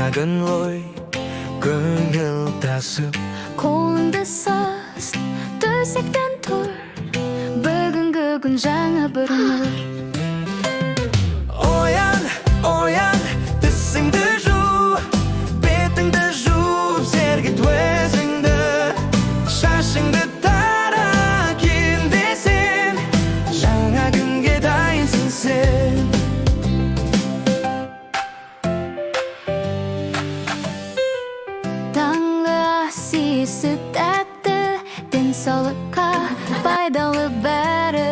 작은 ой көңіл тасып қолыңды сыз төсектен тұр, бүгінгі күн жаңа бір өмір. Оян, оян, тісіңді жу, бетіңді жуып сергіт өзіңді, шашыңды тара киіндесін, жаңа күнге дайынсың сен. Таңғы ас иісі тәтті, денсаулыққа пайдалы бәрі.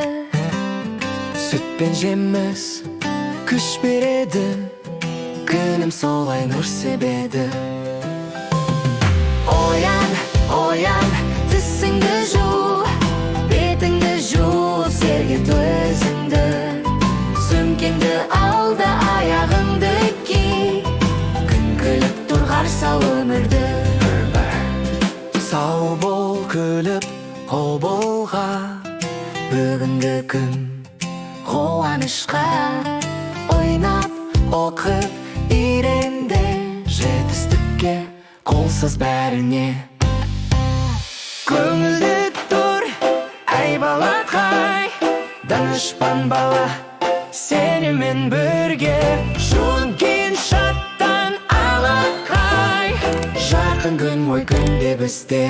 Сүт пен жеміс күш береді, күнім солай нұр себеді. Оян, оян, тісіңді жу, бетіңді жуып сергіт өзіңді, сөмкеңді ал да аяғыңды ки, күн күліп тұр қарсы ал өмірді. Сау бол күліп қол болға, бүгінгі күн Қуанышқа ойнап оқып үйренді, жетістікке қолсыз бәріне. Көңілді тұр, әй балақай, данышпан бала, сенімен бірге жуын кейін шаттан алақай, жарқын күн ой күнде бізде.